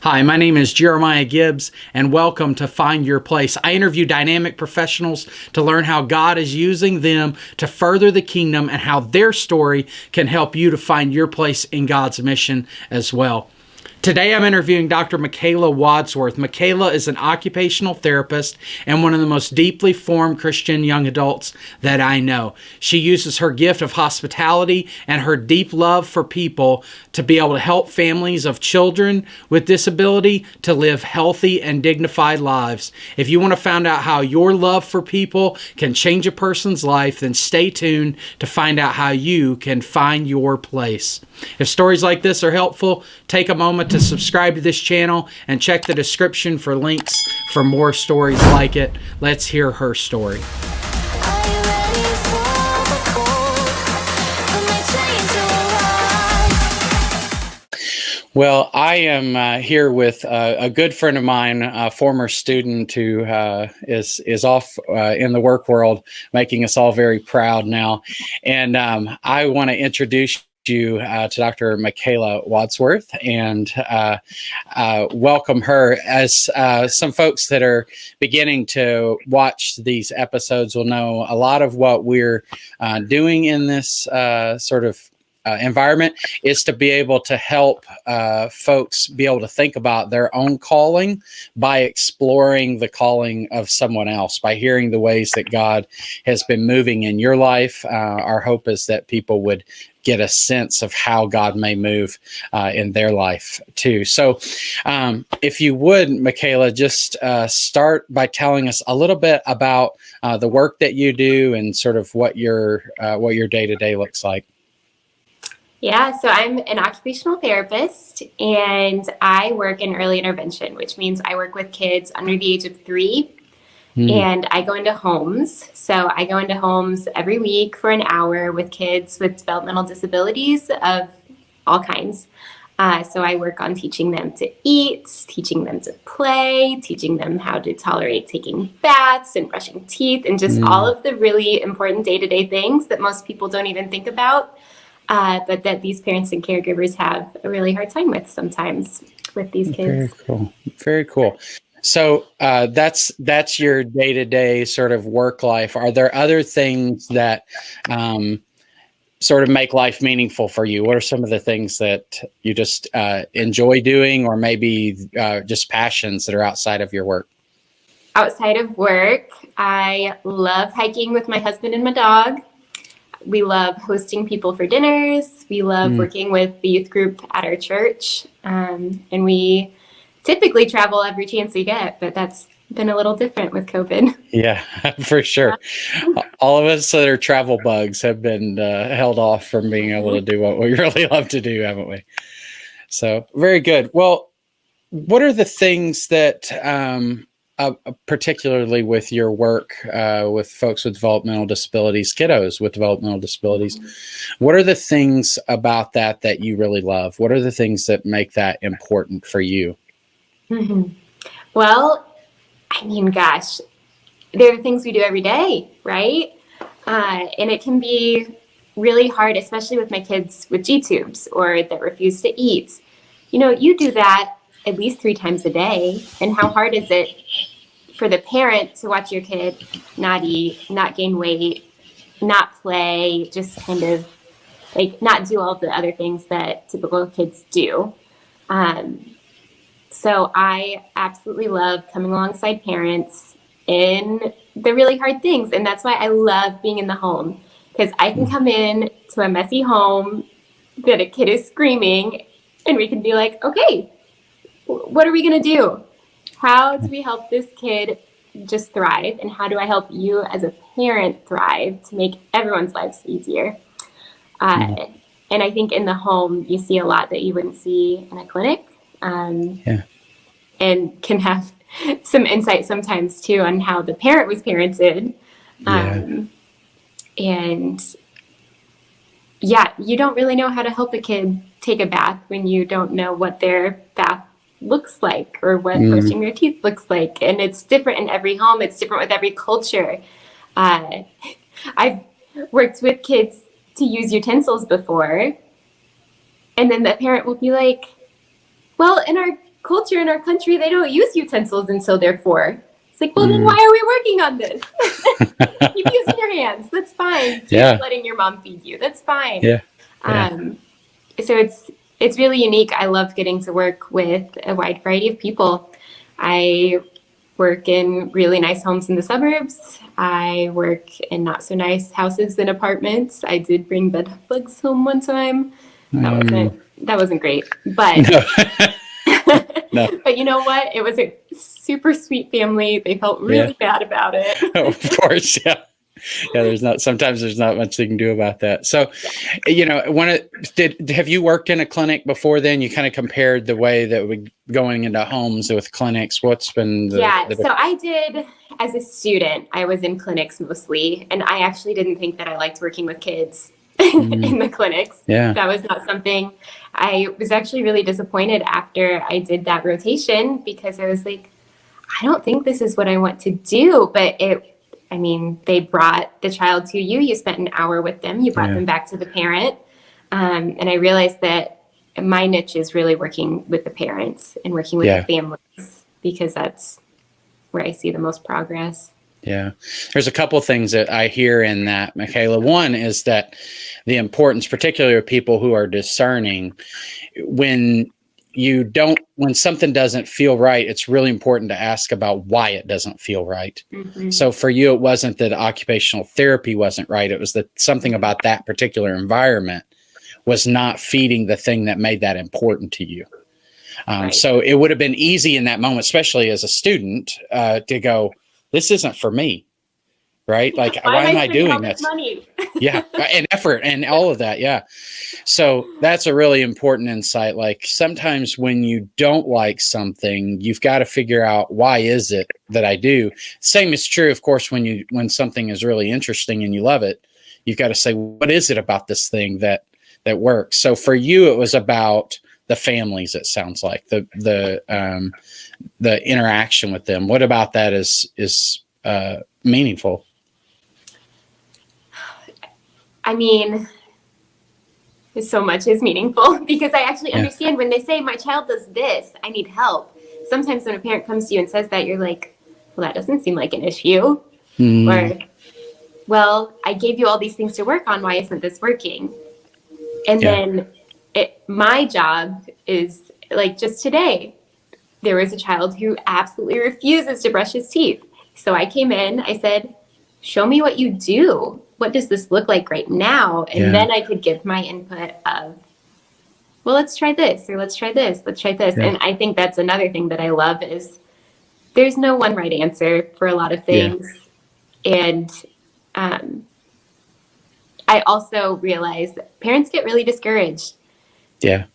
Hi, my name is Jeremiah Gibbs, and welcome to Find Your Place. I interview dynamic professionals to learn how God is using them to further the kingdom and how their story can help you to find your place in God's mission as well. Today I'm interviewing Dr. Michaela Wadsworth. Michaela is an occupational therapist and one of the most deeply formed Christian young adults that I know. She uses her gift of hospitality and her deep love for people to be able to help families of children with disability to live healthy and dignified lives. If you want to find out how your love for people can change a person's life, then stay tuned to find out how you can find your place. If stories like this are helpful, take a moment to subscribe to this channel and check the description for links for more stories like it. Let's hear her story. Well, I am here with a good friend of mine, a former student who is off in the work world, making us all very proud now. And I want to introduce you to Dr. Michaela Wadsworth and welcome her. As some folks that are beginning to watch these episodes will know, a lot of what we're doing in this sort of environment is to be able to help folks be able to think about their own calling by exploring the calling of someone else, by hearing the ways that God has been moving in your life. Our hope is that people would get a sense of how God may move in their life too. So if you would, Michaela, just start by telling us a little bit about the work that you do and sort of what your day-to-day looks like. Yeah, so I'm an occupational therapist and I work in early intervention, which means I work with kids under the age of 3 and I go into homes. So I go into homes every week for an hour with kids with developmental disabilities of all kinds. So I work on teaching them to eat, teaching them to play, teaching them how to tolerate taking baths and brushing teeth and just all of the really important day-to-day things that most people don't even think about. But that these parents and caregivers have a really hard time with sometimes with these kids. Very cool. Very cool. So that's your day-to-day sort of work life. Are there other things that sort of make life meaningful for you? What are some of the things that you just enjoy doing, or maybe just passions that are outside of your work? Outside of work, I love hiking with my husband and my dog. We love hosting people for dinners. We love working with the youth group at our church. And we typically travel every chance we get, but that's been a little different with COVID. Yeah, for sure. All of us that are travel bugs have been held off from being able to do what we really love to do, haven't we? So very good. Well, what are the things that particularly with your work with folks with developmental disabilities, kiddos with developmental disabilities, what are the things about that you really love? What are the things that make that important for you? Well, I mean, gosh, there are things we do every day, right? And it can be really hard, especially with my kids with G-tubes or that refuse to eat. You know, you do that at least 3 times a day. And how hard is it for the parent to watch your kid not eat, not gain weight, not play, just kind of like not do all the other things that typical kids do. So I absolutely love coming alongside parents in the really hard things. And that's why I love being in the home, because I can come in to a messy home that a kid is screaming and we can be like, okay, what are we going to do? How do we help this kid just thrive? And how do I help you as a parent thrive to make everyone's lives easier? And I think in the home, you see a lot that you wouldn't see in a clinic. And can have some insight sometimes too on how the parent was parented. And yeah, you don't really know how to help a kid take a bath when you don't know what their bath looks like or what brushing your teeth looks like. And it's different in every home. It's different with every culture. I've worked with kids to use utensils before. And then the parent will be like, well, in our culture in our country, they don't use utensils until they're 4. It's like, well, then why are we working on this? Keep using your hands. That's fine. Keep letting your mom feed you. That's fine. Yeah. So it's really unique. I love getting to work with a wide variety of people. I work in really nice homes in the suburbs. I work in not so nice houses and apartments. I did bring bed bugs home one time. That wasn't great. But no. but you know what? It was a super sweet family. They felt really bad about it. Of course, yeah. Sometimes there's not much they can do about that. So, have you worked in a clinic before then? You kind of compared the way that we going into homes with clinics. What's been so I did, as a student, I was in clinics mostly, and I actually didn't think that I liked working with kids in the clinics. Yeah. That was not something. I was actually really disappointed after I did that rotation, because I was like, I don't think this is what I want to do. But they brought the child to you. You spent an hour with them. You brought them back to the parent. And I realized that my niche is really working with the parents and working with the families, because that's where I see the most progress. Yeah. There's a couple things that I hear in that, Michaela. One is that the importance, particularly of people who are discerning, when something doesn't feel right, it's really important to ask about why it doesn't feel right. Mm-hmm. So for you, it wasn't that occupational therapy wasn't right. It was that something about that particular environment was not feeding the thing that made that important to you. So it would have been easy in that moment, especially as a student, to go, this isn't for me. Right? Like, why am I doing this? Money? And effort and all of that. Yeah. So that's a really important insight. Like, sometimes when you don't like something, you've got to figure out, why is it that I do? Same is true, of course, when something is really interesting and you love it, you've got to say, what is it about this thing that works? So for you, it was about the families. It sounds like the interaction with them. What about that is meaningful? So much is meaningful, because I actually understand when they say, my child does this, I need help. Sometimes when a parent comes to you and says that, you're like, well, that doesn't seem like an issue. Or, well, I gave you all these things to work on. Why isn't this working? And then my job is, like, just today, there was a child who absolutely refuses to brush his teeth. So I came in, I said, show me what you do. What does this look like right now? And then I could give my input of, well, let's try this, or let's try this, let's try this. And I think that's another thing that I love, is there's no one right answer for a lot of things. And I also realize that parents get really discouraged. Yeah.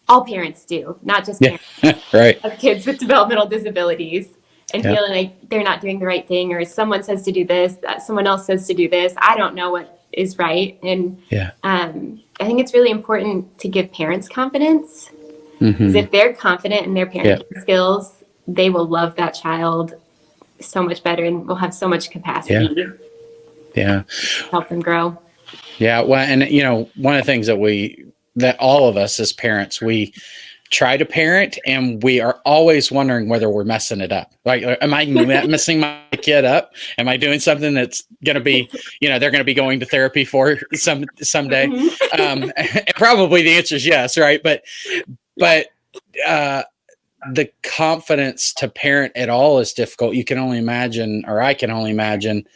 All parents do, not just parents of kids with developmental disabilities. And feeling like they're not doing the right thing, or someone says to do this, someone else says to do this. I don't know what is right. And I think it's really important to give parents confidence. Because if they're confident in their parenting skills, they will love that child so much better, and will have so much capacity to help them grow. Yeah. Well, and one of the things that all of us as parents, we try to parent, and we are always wondering whether we're messing it up. Like, am I messing my kid up? Am I doing something that's going to be, they're going to be going to therapy for someday? Probably the answer is yes. Right. But the confidence to parent at all is difficult. You can only imagine, or I can only imagine,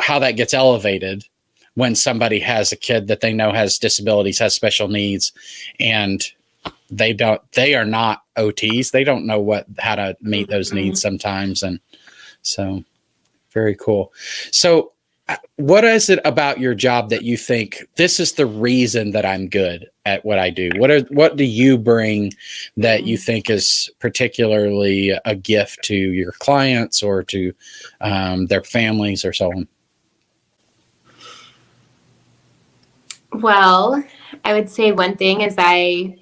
how that gets elevated when somebody has a kid that they know has disabilities, has special needs, and they are not OTs. They don't know how to meet those needs sometimes. And so very cool. So what is it about your job that you think, this is the reason that I'm good at what I do? What do you bring that you think is particularly a gift to your clients, or to their families, or so on? Well, I would say one thing is I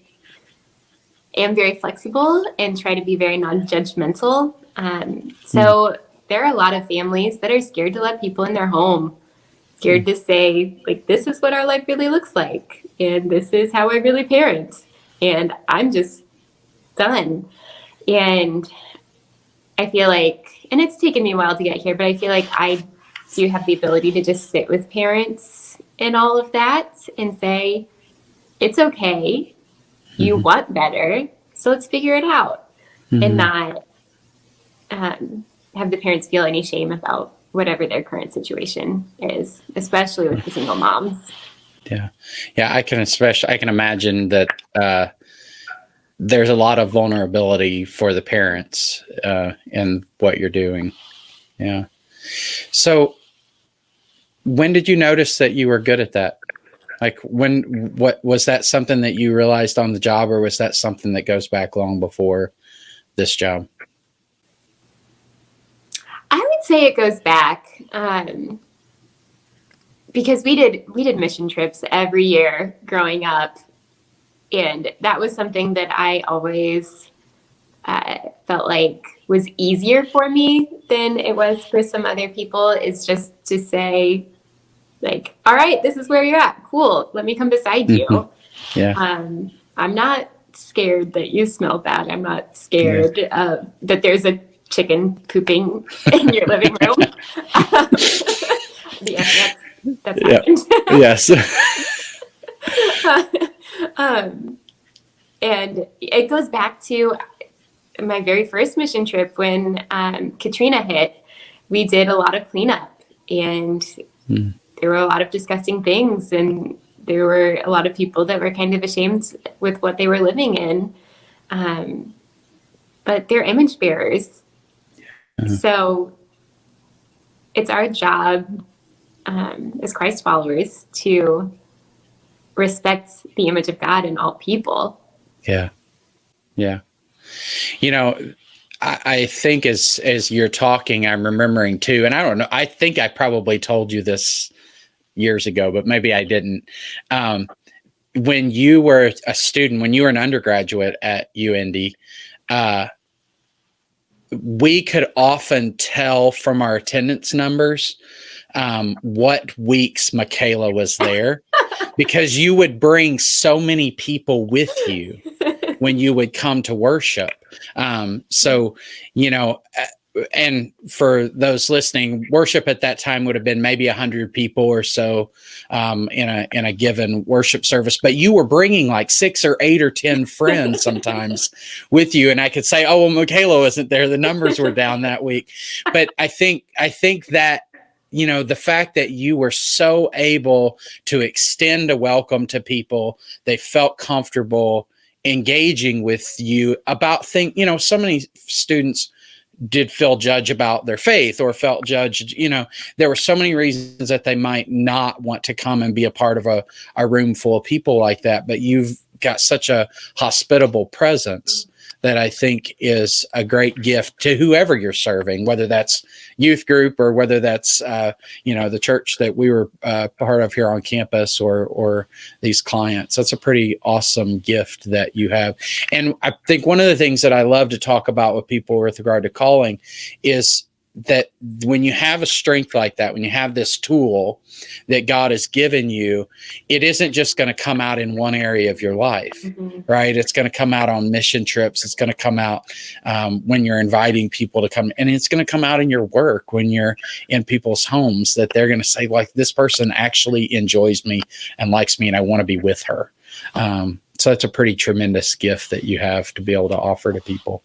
am very flexible and try to be very non-judgmental. So there are a lot of families that are scared to let people in their home, scared to say, like, this is what our life really looks like, and this is how I really parent, and I'm just done. And I feel like, and it's taken me a while to get here, but I feel like I do have the ability to just sit with parents in all of that and say, it's okay. You want better. So let's figure it out, and not have the parents feel any shame about whatever their current situation is, especially with the single moms. Yeah. Yeah. I can imagine that, there's a lot of vulnerability for the parents, in what you're doing. Yeah. So when did you notice that you were good at that? Like what was that something that you realized on the job, or was that something that goes back long before this job? I would say it goes back, because we did mission trips every year growing up, and that was something that I always felt like was easier for me than it was for some other people, is just to say, like, all right, this is where you're at. Cool. Let me come beside you. Yeah. I'm not scared that you smell bad. I'm not scared that there's a chicken pooping in your living room. Yeah, that's happened. Yes. And it goes back to my very first mission trip when Katrina hit. We did a lot of cleanup, and there were a lot of disgusting things, and there were a lot of people that were kind of ashamed with what they were living in. But they're image bearers. So it's our job as Christ followers to respect the image of God in all people. Yeah. Yeah. You know, I think as you're talking, I'm remembering too, and I don't know, I think I probably told you this years ago, but maybe I didn't. When you were a student, when you were an undergraduate at UND, we could often tell from our attendance numbers what weeks Michaela was there, because you would bring so many people with you when you would come to worship. So, you know, and for those listening, worship at that time would have been maybe 100 people or so in a given worship service. But you were bringing like 6 or 8 or 10 friends sometimes with you, and I could say, "Oh, well, Michaela wasn't there; the numbers were down that week." But I think that, you know, the fact that you were so able to extend a welcome to people, they felt comfortable engaging with you about things. You know, so many students did feel judged about their faith, or felt judged. You know, there were so many reasons that they might not want to come and be a part of a room full of people like that. But you've got such a hospitable presence that I think is a great gift to whoever you're serving, whether that's youth group or whether that's, you know, the church that we were part of here on campus, or these clients. That's a pretty awesome gift that you have. And I think one of the things that I love to talk about with people with regard to calling is that when you have a strength like that, when you have this tool that God has given you, it isn't just going to come out in one area of your life, right? It's going to come out on mission trips. It's going to come out when you're inviting people to come, and it's going to come out in your work when you're in people's homes, that they're going to say, like, this person actually enjoys me and likes me, and I want to be with her. So that's a pretty tremendous gift that you have to be able to offer to people.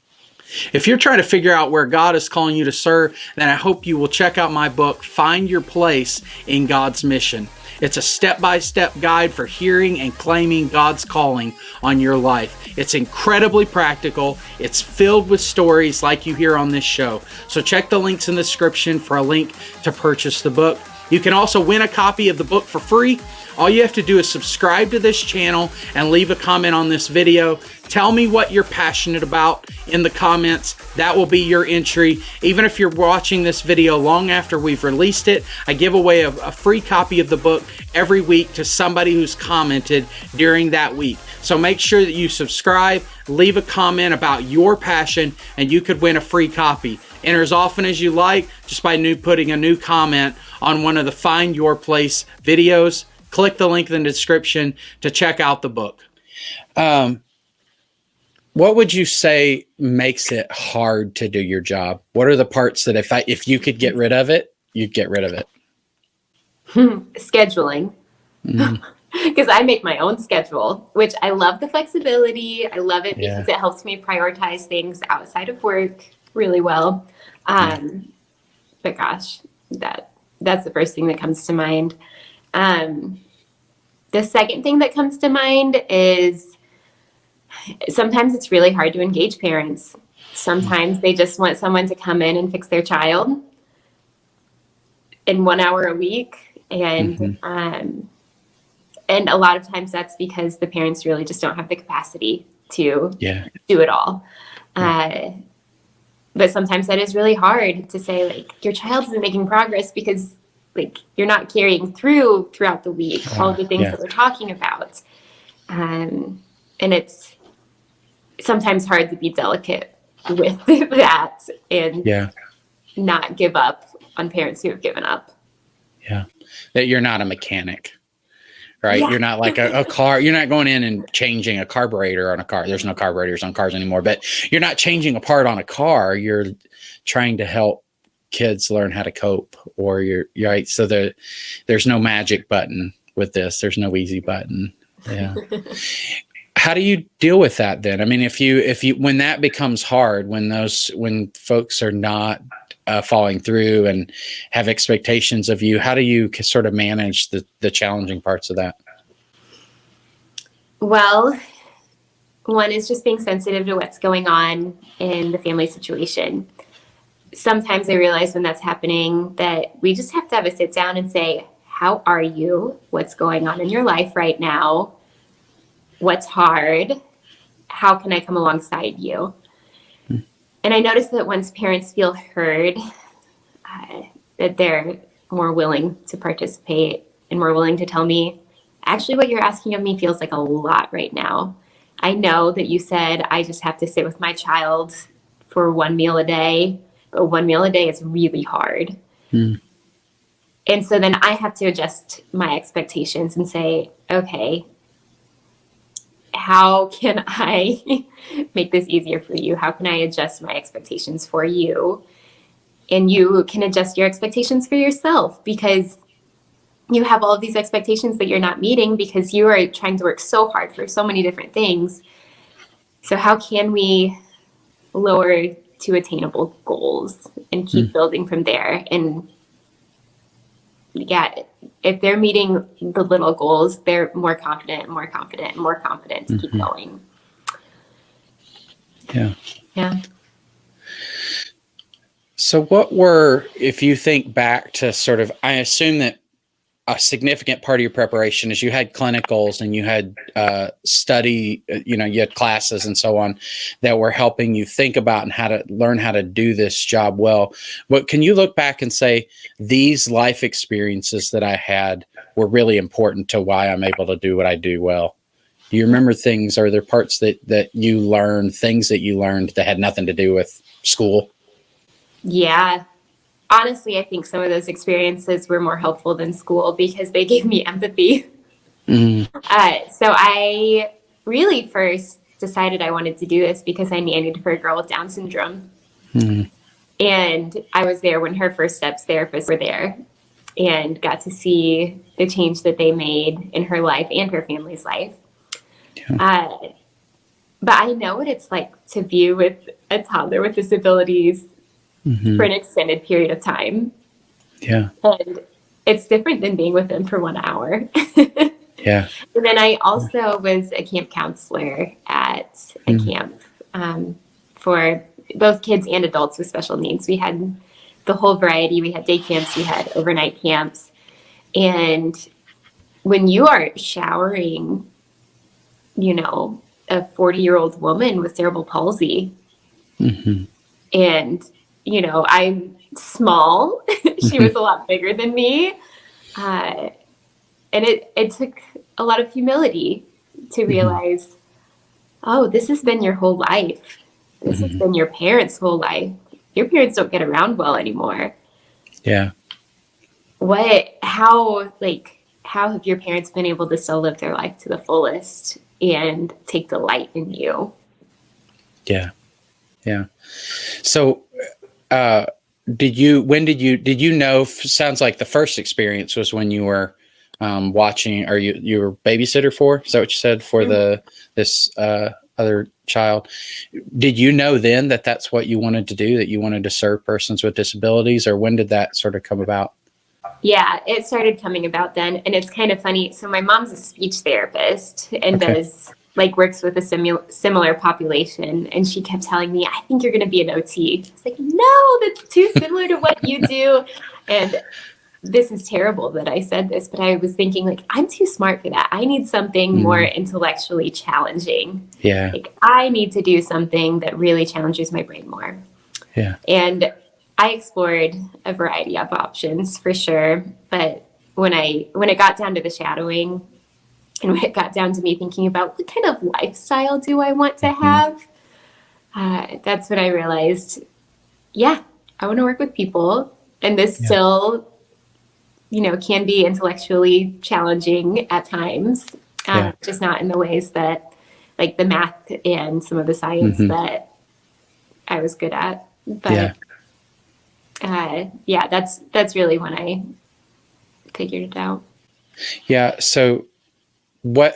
If you're trying to figure out where God is calling you to serve, then I hope you will check out my book, Find Your Place in God's Mission. It's a step-by-step guide for hearing and claiming God's calling on your life. It's incredibly practical. It's filled with stories like you hear on this show. So check the links in the description for a link to purchase the book. You can also win a copy of the book for free. All you have to do is subscribe to this channel and leave a comment on this video. Tell me what you're passionate about in the comments. That will be your entry. Even if you're watching this video long after we've released it, I give away a free copy of the book every week to somebody who's commented during that week. So make sure that you subscribe, leave a comment about your passion, and you could win a free copy. Enter as often as you like just by putting a new comment on one of the Find Your Place videos. Click the link in the description to check out the book. What would you say makes it hard to do your job? What are the parts that if you could get rid of it, you'd get rid of it? Scheduling. Mm, Because I make my own schedule, which I love the flexibility. I love it yeah. because it helps me prioritize things outside of work really well. But gosh, that's the first thing that comes to mind. The second thing that comes to mind is sometimes it's really hard to engage parents. Sometimes they just want someone to come in and fix their child in 1 hour a week. And a lot of times that's because the parents really just don't have the capacity to do it all. But sometimes that is really hard to say, like, your child isn't making progress because, like, you're not carrying throughout the week all of the things that we're talking about. And it's sometimes hard to be delicate with that and not give up on parents who have given up. Yeah. That you're not a mechanic, right? Yeah. You're not like a car. You're not going in and changing a carburetor on a car. There's no carburetors on cars anymore, but you're not changing a part on a car. You're trying to help kids learn how to cope, or you're right. So there's no magic button with this. There's no easy button. Yeah. How do you deal with that then? I mean, if you when that becomes hard, when folks are not following through and have expectations of you, how do you sort of manage the challenging parts of that? Well, one is just being sensitive to what's going on in the family situation. Sometimes I realize when that's happening that we just have to have a sit down and say, how are you? What's going on in your life right now? What's hard? How can I come alongside you? And I notice that once parents feel heard, that they're more willing to participate and more willing to tell me, actually, what you're asking of me feels like a lot right now. I know that you said I just have to sit with my child for one meal a day, but one meal a day is really hard. And so then I have to adjust my expectations and say, okay, how can I make this easier for you? How can I adjust my expectations for you? And you can adjust your expectations for yourself, because you have all of these expectations that you're not meeting because you are trying to work so hard for so many different things. So how can we lower to attainable goals and keep building from there? And if they're meeting the little goals, they're more confident to keep going. Yeah. So if you think back to sort of, I assume that a significant part of your preparation is you had clinicals and you had study, you had classes and so on that were helping you think about and how to learn how to do this job well. But can you look back and say, these life experiences that I had were really important to why I'm able to do what I do well? Do you remember things? Are there parts that you learned, things that you learned that had nothing to do with school? Yeah. Honestly, I think some of those experiences were more helpful than school because they gave me empathy. So I really first decided I wanted to do this because I nannied for a girl with Down syndrome. And I was there when her first steps therapists were there and got to see the change that they made in her life and her family's life. But I know what it's like to be with a toddler with disabilities for an extended period of time. And it's different than being with them for 1 hour. And then I also was a camp counselor at a camp for both kids and adults with special needs. We had the whole variety. We had day camps, we had overnight camps. And when you are showering, a 40-year-old woman with cerebral palsy, and I'm small. She was a lot bigger than me. And it took a lot of humility to realize, oh, this has been your whole life. This has been your parents' whole life. Your parents don't get around well anymore. How have your parents been able to still live their life to the fullest and take delight in you? Yeah. Yeah. So, did you know, sounds like the first experience was when you were watching, or you were babysitter for, is that what you said, for this other child? Did you know then that that's what you wanted to do, that you wanted to serve persons with disabilities, or when did that sort of come about? Yeah, it started coming about then. And it's kind of funny. So my mom's a speech therapist and Okay. does works with a similar population. And she kept telling me, I think you're going to be an OT. I was like, no, that's too similar to what you do. And this is terrible that I said this, but I was thinking, like, I'm too smart for that. I need something more intellectually challenging. Yeah. Like, I need to do something that really challenges my brain more. Yeah. And I explored a variety of options for sure. But when it got down to the shadowing, and when it got down to me thinking about what kind of lifestyle do I want to have, that's when I realized, yeah, I want to work with people. And this still, can be intellectually challenging at times, just not in the ways that, like the math and some of the science that I was good at. But that's really when I figured it out. Yeah. So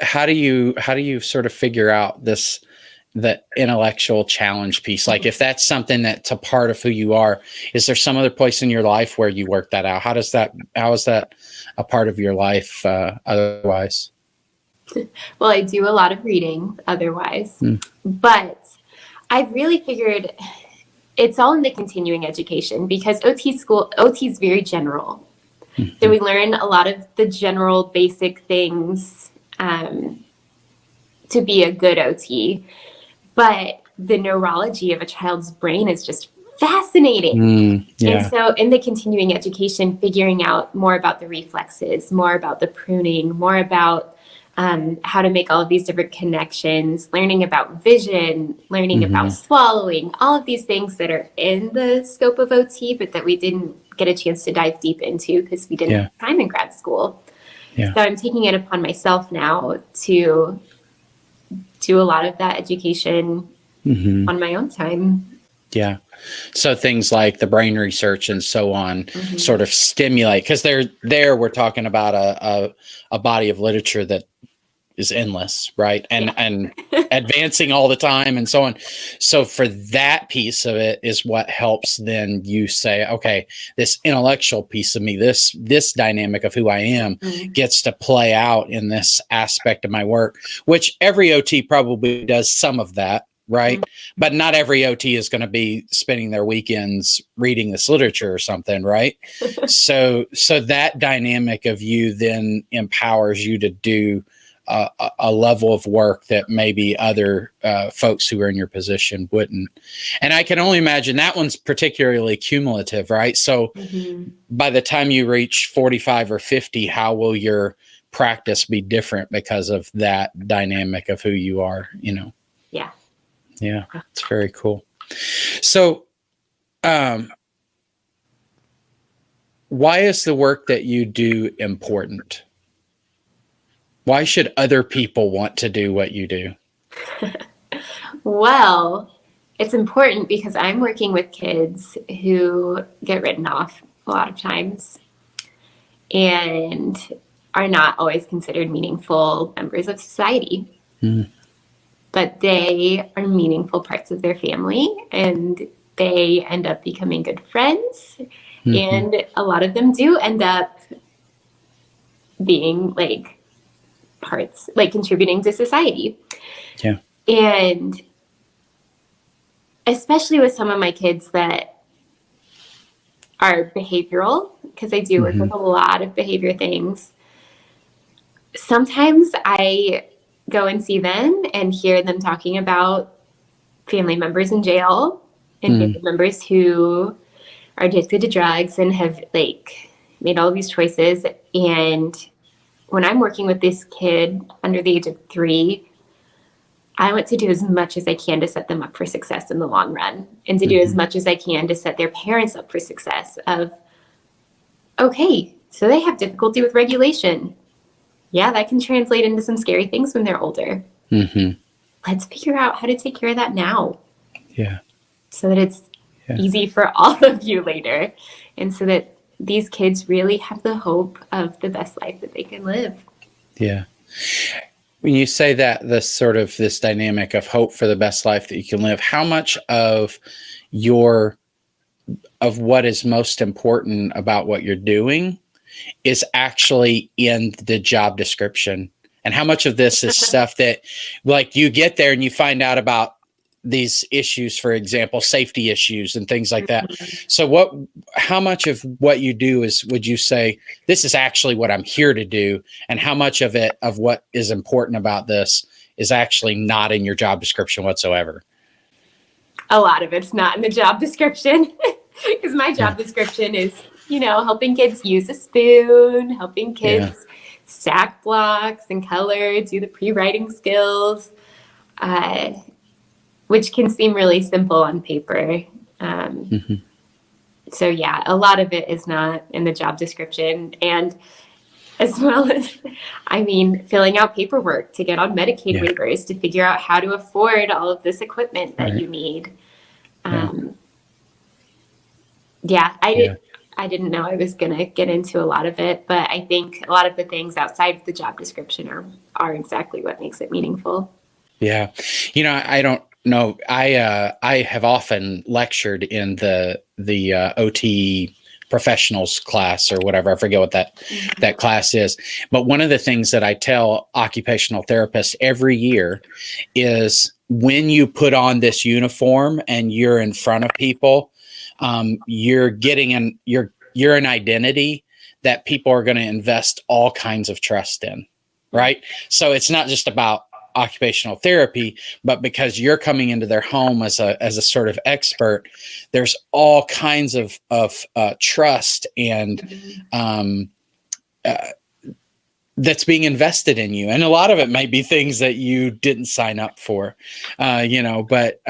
how do you sort of figure out the intellectual challenge piece? Like, if that's something that's a part of who you are, is there some other place in your life where you work that out? How is that a part of your life otherwise? Well, I do a lot of reading otherwise, but I've really figured it's all in the continuing education, because OT is very general. So we learn a lot of the general basic things to be a good OT, but the neurology of a child's brain is just fascinating. And so in the continuing education, figuring out more about the reflexes, more about the pruning, more about how to make all of these different connections, learning about vision, learning about swallowing, all of these things that are in the scope of OT, but that we didn't get a chance to dive deep into because we didn't have time in grad school. So I'm taking it upon myself now to do a lot of that education on my own time. Yeah. So things like the brain research and so on sort of stimulate, because we're talking about a body of literature that is endless, right? And advancing all the time and so on. So for that piece of it is what helps then you say, okay, this intellectual piece of me, this dynamic of who I am gets to play out in this aspect of my work, which every OT probably does some of that, right? But not every OT is going to be spending their weekends reading this literature or something, right? So that dynamic of you then empowers you to do a level of work that maybe other folks who are in your position wouldn't. And I can only imagine that one's particularly cumulative, right? So by the time you reach 45 or 50, how will your practice be different because of that dynamic of who you are, Yeah. Yeah. It's very cool. So, why is the work that you do important? Why should other people want to do what you do? Well, it's important because I'm working with kids who get written off a lot of times and are not always considered meaningful members of society. But they are meaningful parts of their family, and they end up becoming good friends. And a lot of them do end up being parts, contributing to society. Yeah. And especially with some of my kids that are behavioral, because I do work with a lot of behavior things. Sometimes I go and see them and hear them talking about family members in jail and family members who are addicted to drugs and have made all of these choices. And when I'm working with this kid under the age of 3, I want to do as much as I can to set them up for success in the long run, and to do as much as I can to set their parents up for success of, okay, so they have difficulty with regulation. Yeah, that can translate into some scary things when they're older. Let's figure out how to take care of that now. Yeah. so that it's easy for all of you later, and so that these kids really have the hope of the best life that they can live. Yeah. When you say that, this dynamic of hope for the best life that you can live, how much of what is most important about what you're doing is actually in the job description? And how much of this is stuff that, like, you get there and you find out about these issues, for example, safety issues and things like that. So how much of what you do would you say, this is actually what I'm here to do? And how much of what is important about this is actually not in your job description whatsoever? A lot of it's not in the job description, because my job description is, helping kids use a spoon, helping kids stack blocks and color, do the pre-writing skills, which can seem really simple on paper. So yeah, a lot of it is not in the job description. And as well as, filling out paperwork to get on Medicaid waivers, to figure out how to afford all of this equipment that you need. I didn't know I was going to get into a lot of it, but I think a lot of the things outside of the job description are exactly what makes it meaningful. Yeah. I don't know. I have often lectured in the OT professionals class or whatever. I forget what that class is. But one of the things that I tell occupational therapists every year is, when you put on this uniform and you're in front of people, you're getting you're an identity that people are going to invest all kinds of trust in, right? So it's not just about occupational therapy, but because you're coming into their home as a sort of expert, there's all kinds of trust and that's being invested in you. And a lot of it might be things that you didn't sign up for, but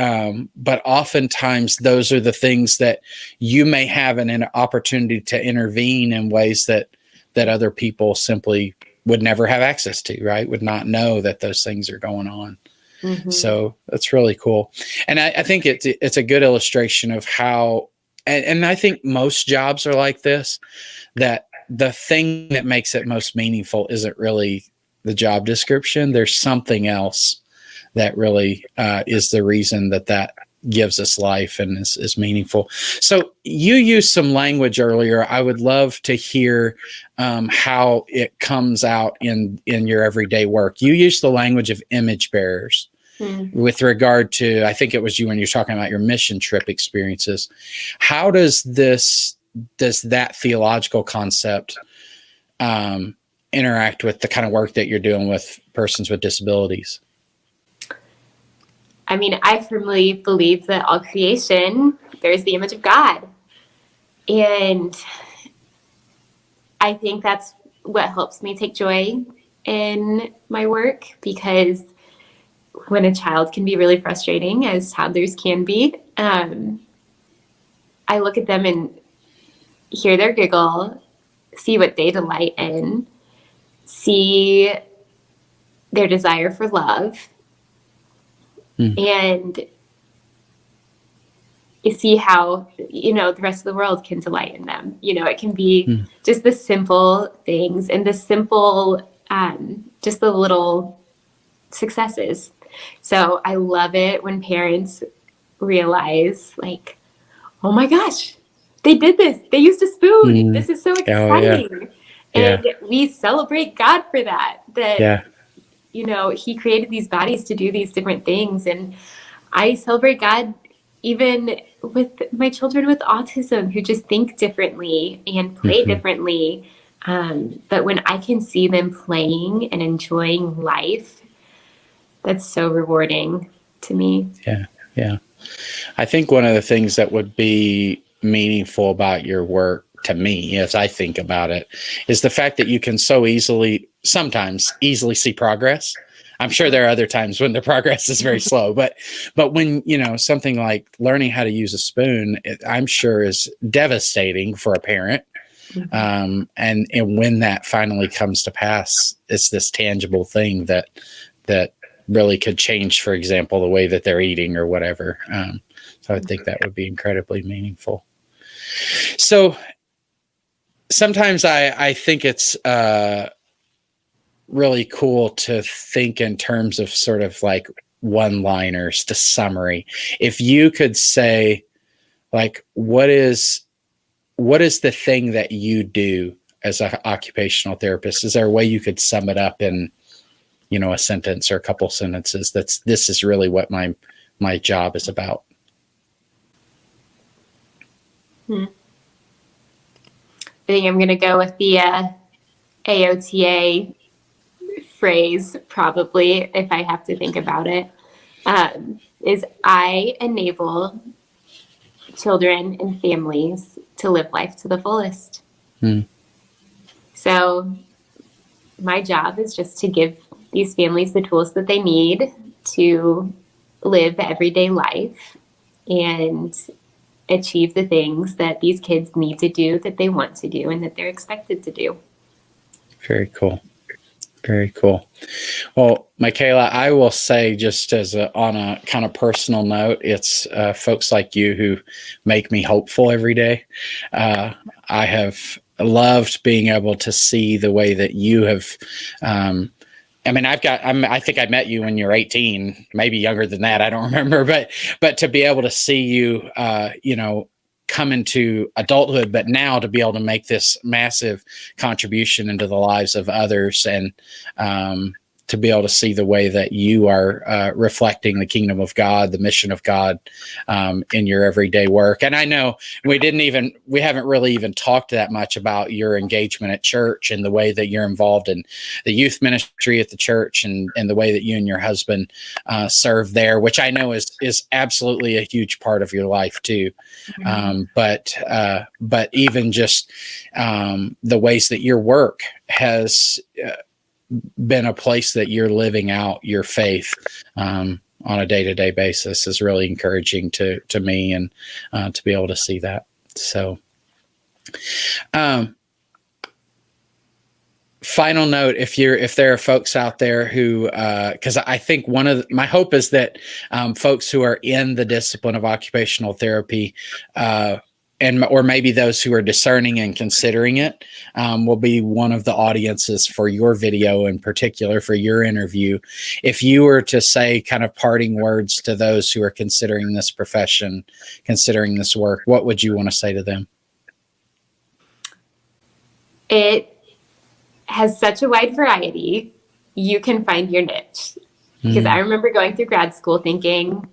oftentimes those are the things that you may have an opportunity to intervene in ways that other people simply would never have access to, right? Would not know that those things are going on. So that's really cool. And I think it's a good illustration of how, and I think most jobs are like this, that the thing that makes it most meaningful isn't really the job description. There's something else that really is the reason that gives us life and is meaningful. So you used some language earlier. I would love to hear how it comes out in your everyday work. You used the language of image bearers with regard to, I think it was you when you're talking about your mission trip experiences. How does that theological concept interact with the kind of work that you're doing with persons with disabilities? I firmly believe that all creation bears the image of God. And I think that's what helps me take joy in my work, because when a child can be really frustrating, as toddlers can be, I look at them and hear their giggle, see what they delight in, see their desire for love, and you see how, the rest of the world can delight in them. It can be just the simple things and the simple, just the little successes. So I love it when parents realize, like, oh my gosh, they did this. They used a spoon. This is so exciting. And we celebrate God for that. He created these bodies to do these different things. And I celebrate God even with my children with autism, who just think differently and play differently. But when I can see them playing and enjoying life, that's so rewarding to me. Yeah. I think one of the things that would be meaningful about your work, to me, as I think about it, is the fact that you can sometimes easily see progress. I'm sure there are other times when the progress is very slow, but when, something like learning how to use a spoon, I'm sure is devastating for a parent. And when that finally comes to pass, it's this tangible thing that really could change, for example, the way that they're eating or whatever. I would think that would be incredibly meaningful. So sometimes I think it's really cool to think in terms of sort of like one-liners to summary. If you could say, like, what is the thing that you do as an occupational therapist? Is there a way you could sum it up in, a sentence or a couple sentences? This is really what my job is about. I think I'm going to go with the AOTA phrase, probably, if I have to think about it, is I enable children and families to live life to the fullest. So my job is just to give these families the tools that they need to live everyday life and achieve the things that these kids need to do, that they want to do, and that they're expected to do. Very cool. Very cool. Well, Michaela, I will say, just on a kind of personal note, it's folks like you who make me hopeful every day. I have loved being able to see the way that you have. I think I met you when you were 18, maybe younger than that. I don't remember, but to be able to see you, come into adulthood, but now to be able to make this massive contribution into the lives of others, and to be able to see the way that you are reflecting the kingdom of God, the mission of God, in your everyday work. And I know we haven't really even talked that much about your engagement at church and the way that you're involved in the youth ministry at the church, and the way that you and your husband serve there, which I know is absolutely a huge part of your life too. But even just the ways that your work has been a place that you're living out your faith on a day-to-day basis is really encouraging to me, and to be able to see that. So final note, if there are folks out there who, because I think my hope is that folks who are in the discipline of occupational therapy, or maybe those who are discerning and considering it, will be one of the audiences for your video, in particular for your interview. If you were to say kind of parting words to those who are considering this profession, considering this work, what would you want to say to them? It has such a wide variety. You can find your niche. Because I remember going through grad school thinking,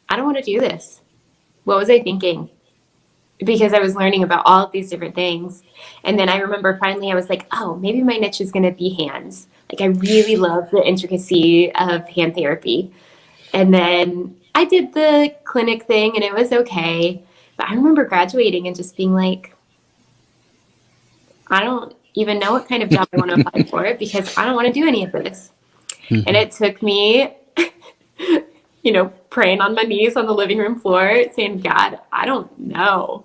I don't want to do this. What was I thinking? Because I was learning about all of these different things. And then I remember finally I was like, oh, maybe my niche is going to be hands. Like, I really love the intricacy of hand therapy. And then I did the clinic thing and it was okay. But I remember graduating and just being like, I don't even know what kind of job I want to apply for, because I don't want to do any of this. And it took me, praying on my knees on the living room floor, saying, God, I don't know.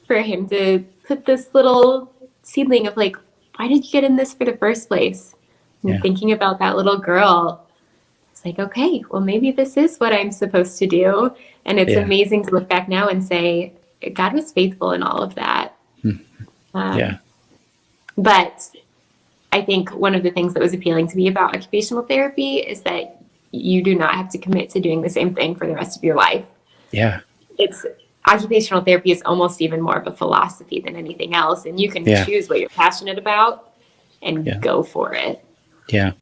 For him to put this little seedling of like, why did you get in this for the first place? And thinking about that little girl, it's like, okay, well, maybe this is what I'm supposed to do. And it's amazing to look back now and say, God was faithful in all of that. But I think one of the things that was appealing to me about occupational therapy is that you do not have to commit to doing the same thing for the rest of your life. Occupational therapy is almost even more of a philosophy than anything else. And you can choose what you're passionate about and go for it. Yeah.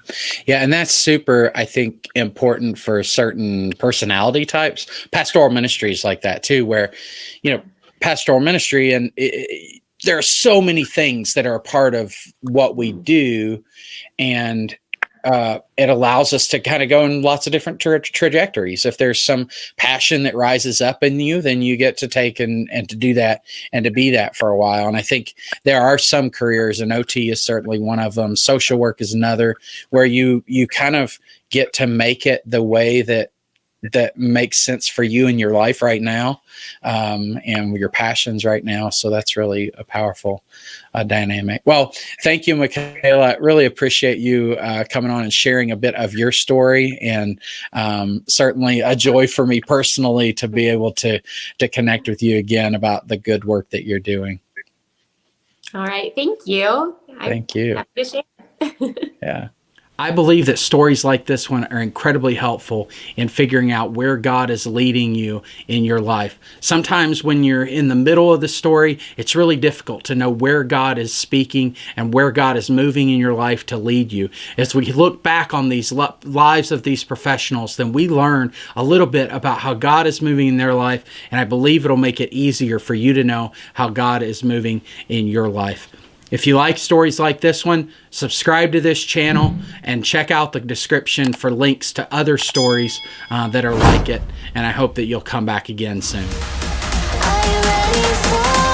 And that's super, I think, important for certain personality types. Pastoral ministries like that too, where, pastoral ministry, and there are so many things that are a part of what we do, and it allows us to kind of go in lots of different trajectories. If there's some passion that rises up in you, then you get to take and to do that and to be that for a while. And I think there are some careers, and OT is certainly one of them. Social work is another, where you kind of get to make it the way that that makes sense for you in your life right now, and your passions right now. So that's really a powerful dynamic. Well, thank you, Michaela. Really appreciate you coming on and sharing a bit of your story, and certainly a joy for me personally to be able to connect with you again about the good work that you're doing. All right. Thank you. Thank you. Happy to share. Yeah. I believe that stories like this one are incredibly helpful in figuring out where God is leading you in your life. Sometimes when you're in the middle of the story, it's really difficult to know where God is speaking and where God is moving in your life to lead you. As we look back on these lives of these professionals, then we learn a little bit about how God is moving in their life, and I believe it'll make it easier for you to know how God is moving in your life. If you like stories like this one, subscribe to this channel and check out the description for links to other stories that are like it. And I hope that you'll come back again soon. Are you ready for